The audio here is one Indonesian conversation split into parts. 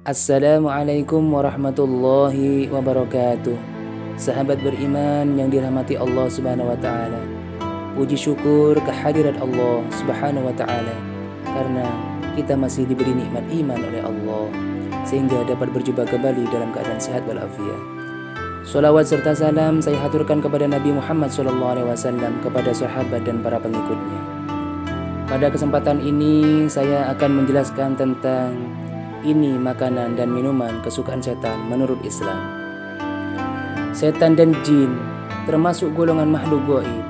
Assalamualaikum warahmatullahi wabarakatuh. Sahabat beriman yang dirahmati Allah Subhanahu wa taala. Puji syukur kehadirat Allah Subhanahu wa taala karena kita masih diberi nikmat iman oleh Allah sehingga dapat berjumpa kembali dalam keadaan sehat walafiat. Salawat serta salam saya haturkan kepada Nabi Muhammad SAW, kepada sahabat dan para pengikutnya. Pada kesempatan ini saya akan menjelaskan tentang ini makanan dan minuman kesukaan setan menurut Islam. Setan dan jin termasuk golongan makhluk gaib,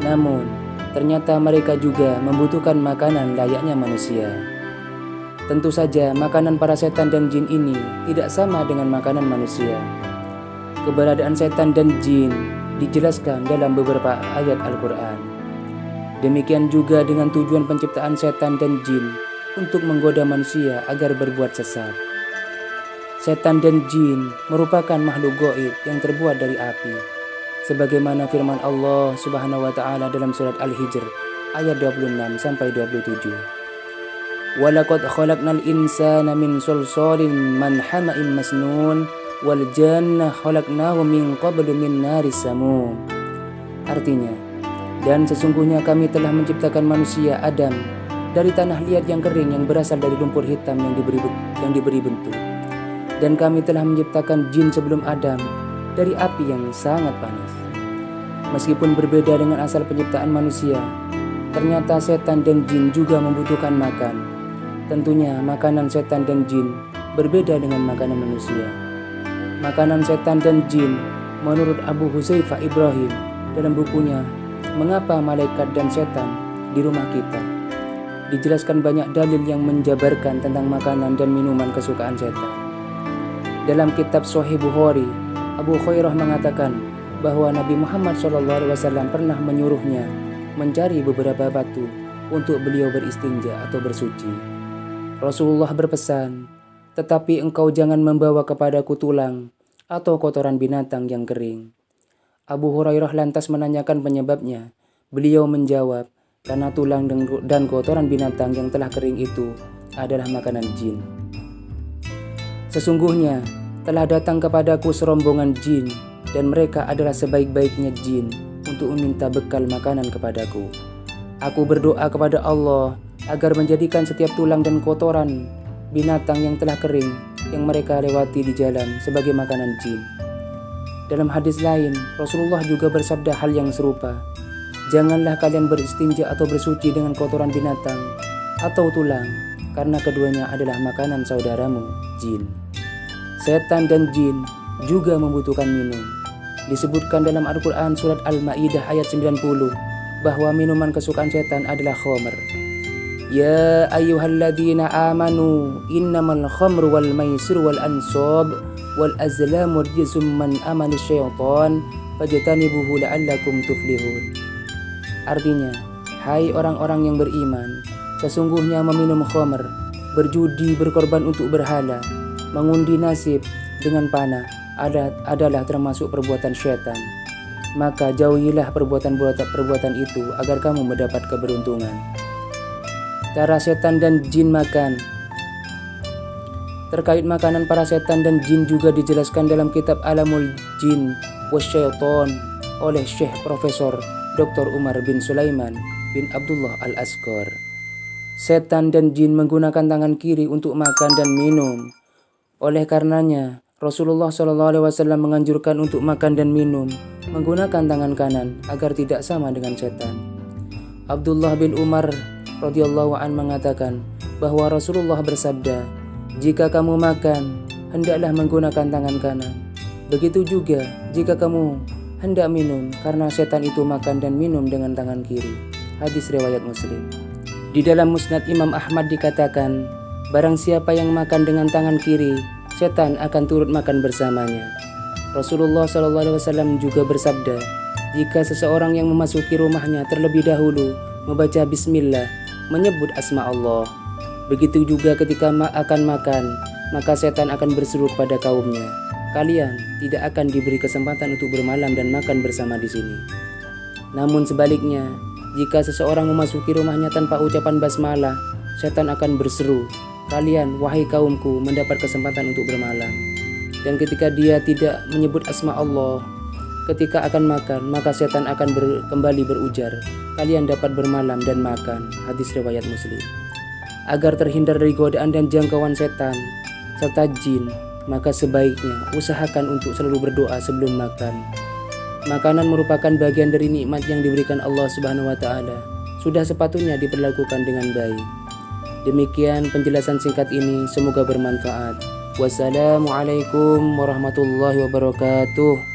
namun ternyata mereka juga membutuhkan makanan layaknya manusia. Tentu saja makanan para setan dan jin ini tidak sama dengan makanan manusia. Keberadaan setan dan jin dijelaskan dalam beberapa ayat Al-Quran. Demikian juga dengan tujuan penciptaan setan dan jin untuk menggoda manusia agar berbuat sesat. Setan dan jin merupakan makhluk gaib yang terbuat dari api, sebagaimana firman Allah Subhanahu wa taala dalam surat Al-Hijr ayat 26 sampai 27. Walaqad khalaqnal insana min sulsalin man hama'in masnun wal jannah khalaqnahu min qablu min naris samum. Artinya, dan sesungguhnya kami telah menciptakan manusia Adam dari tanah liat yang kering yang berasal dari lumpur hitam yang diberi bentuk. Dan kami telah menciptakan jin sebelum Adam dari api yang sangat panas. Meskipun berbeda dengan asal penciptaan manusia, ternyata setan dan jin juga membutuhkan makan. Tentunya makanan setan dan jin berbeda dengan makanan manusia. Makanan setan dan jin menurut Abu Hudzaifah Ibrahim dalam bukunya Mengapa Malaikat dan Setan di Rumah Kita, dijelaskan banyak dalil yang menjabarkan tentang makanan dan minuman kesukaan setan. Dalam kitab Sahih Bukhari, Abu Hurairah mengatakan bahwa Nabi Muhammad SAW pernah menyuruhnya mencari beberapa batu untuk beliau beristinja atau bersuci. Rasulullah berpesan, "Tetapi engkau jangan membawa kepadaku tulang atau kotoran binatang yang kering." Abu Hurairah lantas menanyakan penyebabnya. Beliau menjawab, karena tulang dan kotoran binatang yang telah kering itu adalah makanan jin. Sesungguhnya telah datang kepadaku serombongan jin, dan mereka adalah sebaik-baiknya jin untuk meminta bekal makanan kepadaku. Aku berdoa kepada Allah agar menjadikan setiap tulang dan kotoran binatang yang telah kering yang mereka lewati di jalan sebagai makanan jin. Dalam hadis lain, Rasulullah juga bersabda hal yang serupa. Janganlah kalian beristinja atau bersuci dengan kotoran binatang atau tulang, karena keduanya adalah makanan saudaramu, jin. Setan dan jin juga membutuhkan minum. Disebutkan dalam Al-Quran surat Al-Ma'idah ayat 90 bahwa minuman kesukaan setan adalah khamr. Ya ayyuhalladzina amanu innamal khamru wal maisir wal ansab wal azlamu rijsum man amana syaitan fajtanibuhu la'allakum tuflihun. Artinya, hai orang-orang yang beriman, sesungguhnya meminum khamr, berjudi, berkorban untuk berhala, mengundi nasib dengan panah adalah termasuk perbuatan syaitan. Maka jauhilah perbuatan itu agar kamu mendapat keberuntungan. Cara setan dan jin makan. Terkait makanan para setan dan jin juga dijelaskan dalam kitab Alamul Jin Wasyaiton oleh Syekh Profesor Dr. Umar bin Sulaiman bin Abdullah Al-Asghar. Setan dan jin menggunakan tangan kiri untuk makan dan minum. Oleh karenanya, Rasulullah SAW menganjurkan untuk makan dan minum menggunakan tangan kanan agar tidak sama dengan setan. Abdullah bin Umar radhiyallahu an mengatakan bahwa Rasulullah bersabda, "Jika kamu makan, hendaklah menggunakan tangan kanan. Begitu juga jika kamu hendak minum, karena setan itu makan dan minum dengan tangan kiri." Hadis riwayat Muslim. Di dalam Musnad Imam Ahmad dikatakan, barang siapa yang makan dengan tangan kiri, setan akan turut makan bersamanya. Rasulullah SAW juga bersabda, jika seseorang yang memasuki rumahnya terlebih dahulu membaca bismillah, menyebut asma Allah, begitu juga ketika akan makan, maka setan akan berseru pada kaumnya, kalian tidak akan diberi kesempatan untuk bermalam dan makan bersama di sini. Namun sebaliknya, jika seseorang memasuki rumahnya tanpa ucapan basmalah, setan akan berseru, kalian, wahai kaumku, mendapat kesempatan untuk bermalam. Dan ketika dia tidak menyebut asma Allah ketika akan makan, maka setan akan kembali berujar, kalian dapat bermalam dan makan. Hadis riwayat Muslim. Agar terhindar dari godaan dan jangkauan setan serta jin, maka sebaiknya usahakan untuk selalu berdoa sebelum makan. Makanan merupakan bagian dari nikmat yang diberikan Allah Subhanahu wa taala. Sudah sepatutnya diperlakukan dengan baik. Demikian penjelasan singkat ini, semoga bermanfaat. Wassalamualaikum warahmatullahi wabarakatuh.